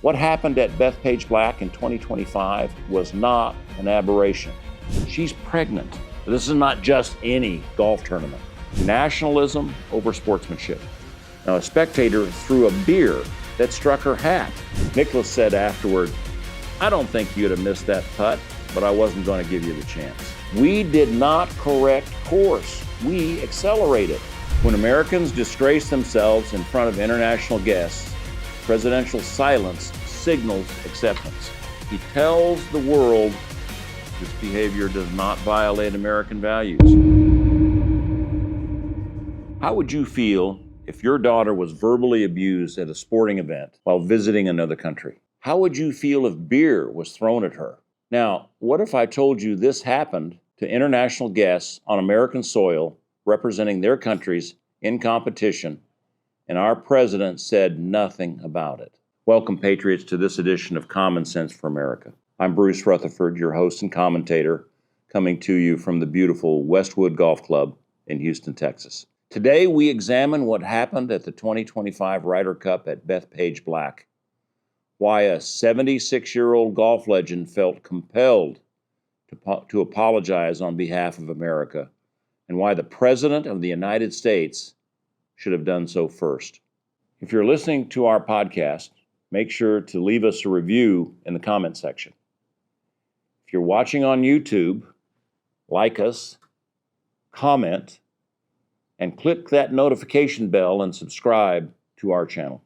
What happened at Bethpage Black in 2025 was not an aberration. She's pregnant. This is not just any golf tournament. Nationalism over sportsmanship. Now, a spectator threw a beer that struck her hat. Nicklaus said afterward, "I don't think you'd have missed that putt, but I wasn't going to give you the chance." We did not correct course. We accelerated. When Americans disgrace themselves in front of international guests, presidential silence signals acceptance. He tells the world this behavior does not violate American values. How would you feel if your daughter was verbally abused at a sporting event while visiting another country? How would you feel if beer was thrown at her? Now, what if I told you this happened to international guests on American soil representing their countries in competition, and our president said nothing about it? Welcome, Patriots, to this edition of Common Sense for America. I'm Bruce Rutherford, your host and commentator, coming to you from the beautiful Westwood Golf Club in Houston, Texas. Today, we examine what happened at the 2025 Ryder Cup at Bethpage Black, why a 76-year-old golf legend felt compelled to apologize on behalf of America, and why the President of the United States should have done so first. If you're listening to our podcast, make sure to leave us a review in the comment section. If you're watching on YouTube, like us, comment, and click that notification bell and subscribe to our channel.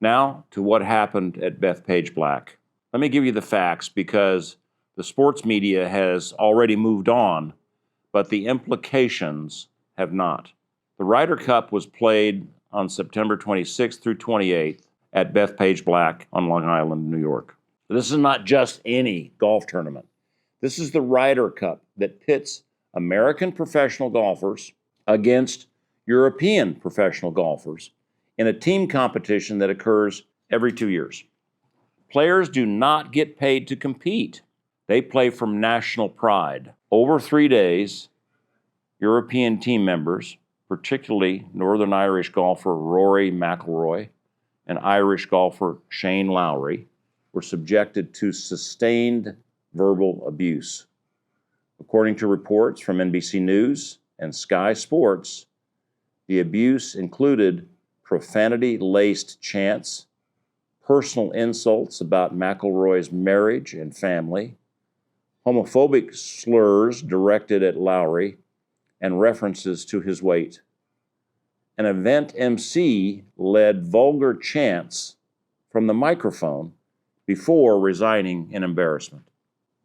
Now to what happened at Bethpage Black. Let me give you the facts because the sports media has already moved on, but the implications have not. The Ryder Cup was played on September 26th through 28th at Bethpage Black on Long Island, New York. This is not just any golf tournament. This is the Ryder Cup that pits American professional golfers against European professional golfers in a team competition that occurs every 2 years. Players do not get paid to compete. They play from national pride. Over 3 days, European team members, particularly Northern Irish golfer Rory McIlroy and Irish golfer Shane Lowry, were subjected to sustained verbal abuse. According to reports from NBC News and Sky Sports, the abuse included profanity-laced chants, personal insults about McIlroy's marriage and family, homophobic slurs directed at Lowry, and references to his weight. An event MC led vulgar chants from the microphone before resigning in embarrassment.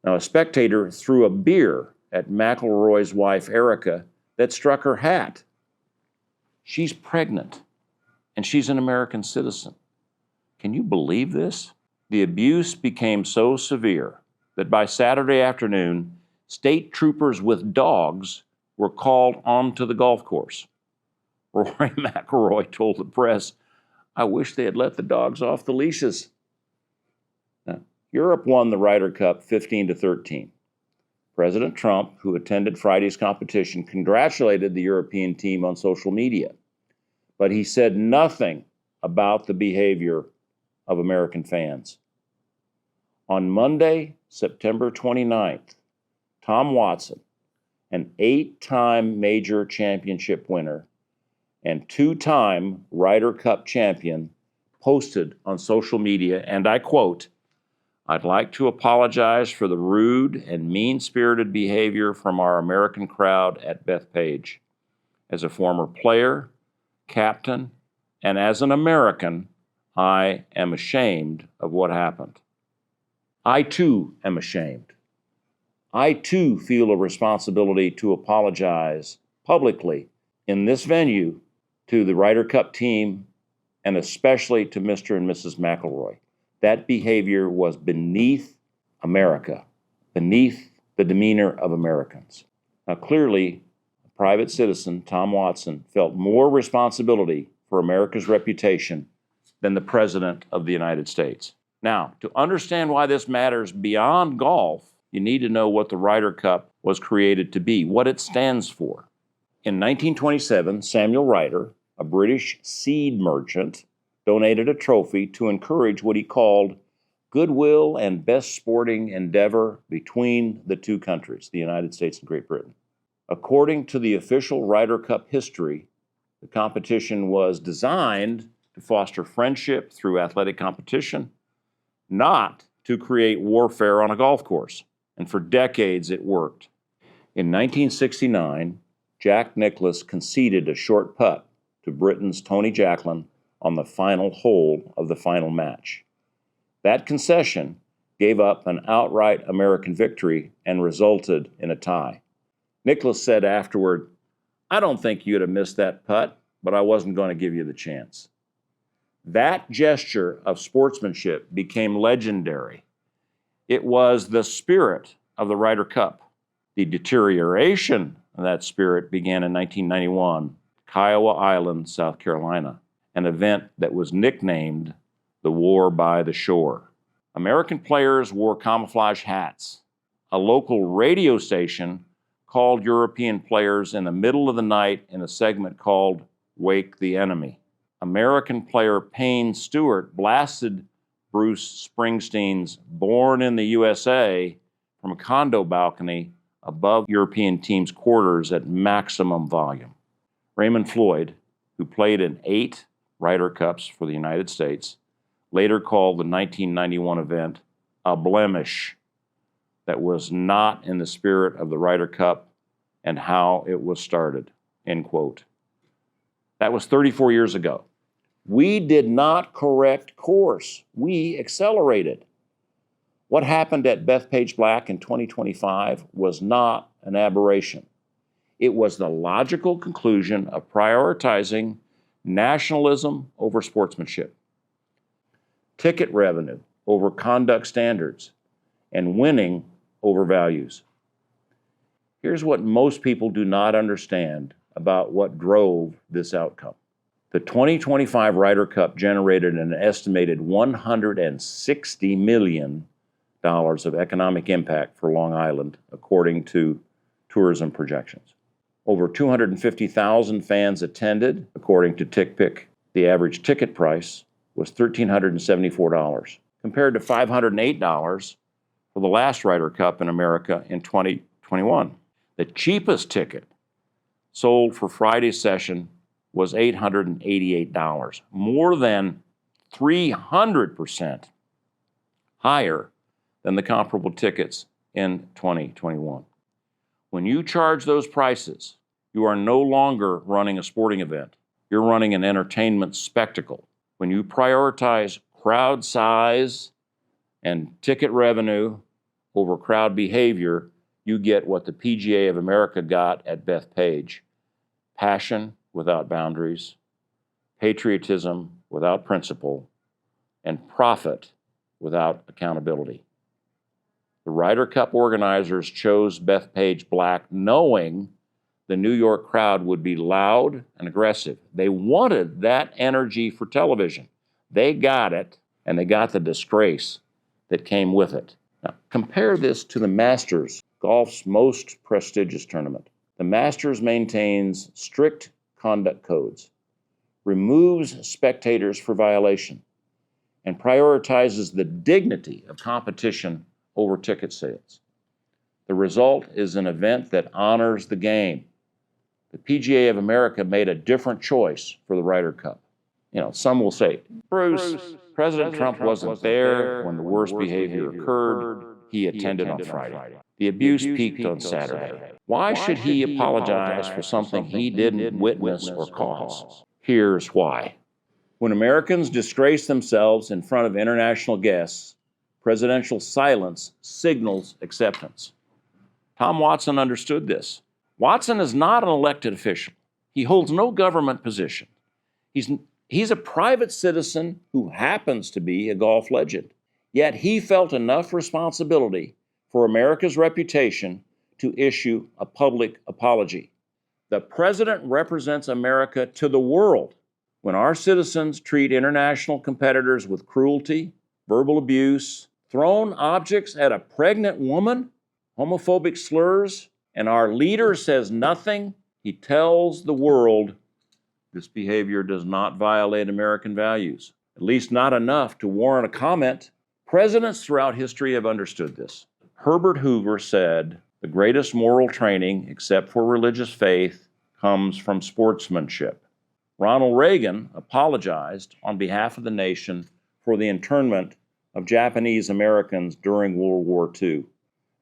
Now, a spectator threw a beer at McIlroy's wife, Erica, that struck her hat. She's pregnant, and she's an American citizen. Can you believe this? The abuse became so severe that by Saturday afternoon, state troopers with dogs were called onto the golf course. Rory McIlroy told the press, "I wish they had let the dogs off the leashes." Now, Europe won the Ryder Cup 15-13. President Trump, who attended Friday's competition, congratulated the European team on social media, but he said nothing about the behavior of American fans. On Monday, September 29th, Tom Watson, an 8-time major championship winner and 2-time Ryder Cup champion, posted on social media, and I quote, "I'd like to apologize for the rude and mean-spirited behavior from our American crowd at Bethpage. As a former player, captain, and as an American, I am ashamed of what happened. I too am ashamed. I too feel a responsibility to apologize publicly in this venue to the Ryder Cup team and especially to Mr. and Mrs. McIlroy. That behavior was beneath America, beneath the demeanor of Americans." Now, clearly, a private citizen, Tom Watson, felt more responsibility for America's reputation than the President of the United States. Now, to understand why this matters beyond golf, you need to know what the Ryder Cup was created to be, what it stands for. In 1927, Samuel Ryder, a British seed merchant, donated a trophy to encourage what he called goodwill and best sporting endeavor between the two countries, the United States and Great Britain. According to the official Ryder Cup history, the competition was designed to foster friendship through athletic competition, not to create warfare on a golf course. And for decades it worked. In 1969, Jack Nicklaus conceded a short putt to Britain's Tony Jacklin on the final hole of the final match. That concession gave up an outright American victory and resulted in a tie. Nicklaus said afterward, "I don't think you'd have missed that putt, but I wasn't going to give you the chance." That gesture of sportsmanship became legendary. It was the spirit of the Ryder Cup. The deterioration of that spirit began in 1991, Kiowa Island, South Carolina, an event that was nicknamed the War by the Shore. American players wore camouflage hats. A local radio station called European players in the middle of the night in a segment called Wake the Enemy. American player Payne Stewart blasted Bruce Springsteen's Born in the USA from a condo balcony above European teams' quarters at maximum volume. Raymond Floyd, who played in 8 Ryder Cups for the United States, later called the 1991 event a blemish that was not in the spirit of the Ryder Cup and how it was started, end quote. That was 34 years ago. We did not correct course. We accelerated. What happened at Bethpage Black in 2025 was not an aberration. It was the logical conclusion of prioritizing nationalism over sportsmanship, ticket revenue over conduct standards, and winning over values. Here's what most people do not understand about what drove this outcome. The 2025 Ryder Cup generated an estimated $160 million of economic impact for Long Island, according to tourism projections. Over 250,000 fans attended, according to TickPick. The average ticket price was $1,374, compared to $508 for the last Ryder Cup in America in 2021. The cheapest ticket sold for Friday's session was $888, more than 300% higher than the comparable tickets in 2021. When you charge those prices, you are no longer running a sporting event. You're running an entertainment spectacle. When you prioritize crowd size and ticket revenue over crowd behavior, you get what the PGA of America got at Bethpage: passion without boundaries, patriotism without principle, and profit without accountability. The Ryder Cup organizers chose Bethpage Black knowing the New York crowd would be loud and aggressive. They wanted that energy for television. They got it, and they got the disgrace that came with it. Now, compare this to the Masters, golf's most prestigious tournament. The Masters maintains strict conduct codes, removes spectators for violation, and prioritizes the dignity of competition over ticket sales. The result is an event that honors the game. The PGA of America made a different choice for the Ryder Cup. Some will say, Bruce, President Trump wasn't there when the worst behavior occurred. He attended on Friday. The abuse peaked on Saturday. Why should he apologize for something he didn't witness or cause? Here's why. When Americans disgrace themselves in front of international guests, presidential silence signals acceptance. Tom Watson understood this. Watson is not an elected official. He holds no government position. He's a private citizen who happens to be a golf legend. Yet he felt enough responsibility for America's reputation to issue a public apology. The president represents America to the world. When our citizens treat international competitors with cruelty, verbal abuse, thrown objects at a pregnant woman, homophobic slurs, and our leader says nothing. He tells the world this behavior does not violate American values, at least not enough to warrant a comment. Presidents throughout history have understood this. Herbert Hoover said, "The greatest moral training, except for religious faith, comes from sportsmanship." Ronald Reagan apologized on behalf of the nation for the internment of Japanese Americans during World War II,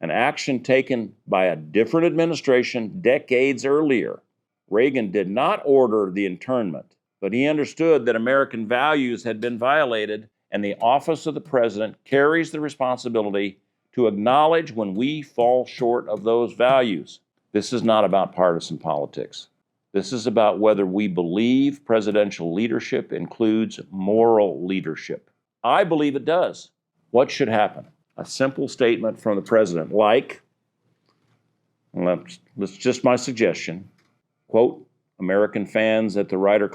an action taken by a different administration decades earlier. Reagan did not order the internment, but he understood that American values had been violated, and the office of the president carries the responsibility to acknowledge when we fall short of those values. This is not about partisan politics. This is about whether we believe presidential leadership includes moral leadership. I believe it does. What should happen? A simple statement from the president like, that's just my suggestion, quote, "American fans at the Ryder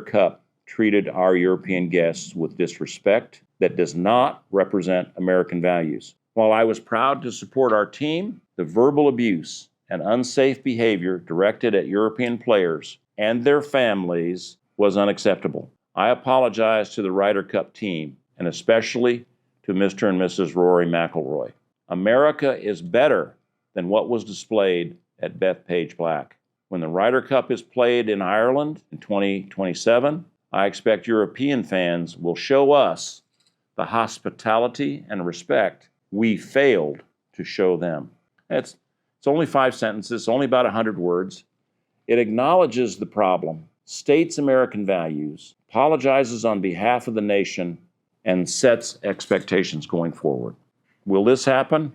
Cup treated our European guests with disrespect that does not represent American values. While I was proud to support our team, the verbal abuse and unsafe behavior directed at European players and their families was unacceptable. I apologize to the Ryder Cup team, and especially to Mr. and Mrs. Rory McIlroy. America is better than what was displayed at Bethpage Black. When the Ryder Cup is played in Ireland in 2027, I expect European fans will show us the hospitality and respect we failed to show them." It's only 5 sentences, only about 100 words. It acknowledges the problem, states American values, apologizes on behalf of the nation, and sets expectations going forward. Will this happen?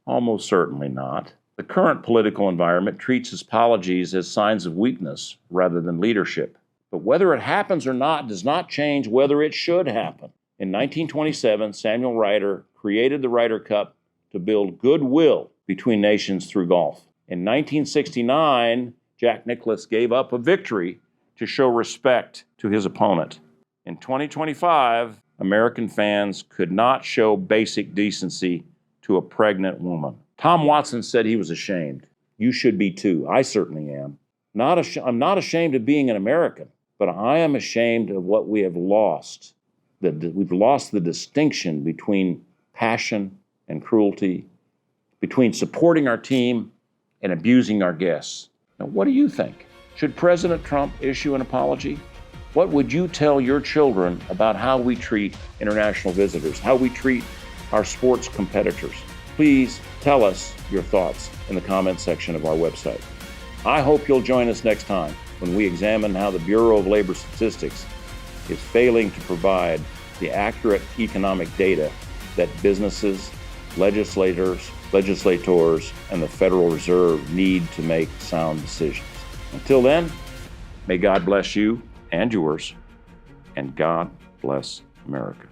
Almost certainly not. The current political environment treats apologies as signs of weakness rather than leadership. But whether it happens or not does not change whether it should happen. In 1927, Samuel Ryder created the Ryder Cup to build goodwill between nations through golf. In 1969, Jack Nicklaus gave up a victory to show respect to his opponent. In 2025, American fans could not show basic decency to a pregnant woman. Tom Watson said he was ashamed. You should be too. I certainly am. I'm not ashamed of being an American, but I am ashamed of what we have lost. We've lost the distinction between passion and cruelty, between supporting our team and abusing our guests. Now, what do you think? Should President Trump issue an apology? What would you tell your children about how we treat international visitors, how we treat our sports competitors? Please tell us your thoughts in the comment section of our website. I hope you'll join us next time when we examine how the Bureau of Labor Statistics is failing to provide the accurate economic data that businesses, legislators, and the Federal Reserve need to make sound decisions. Until then, may God bless you and yours, and God bless America.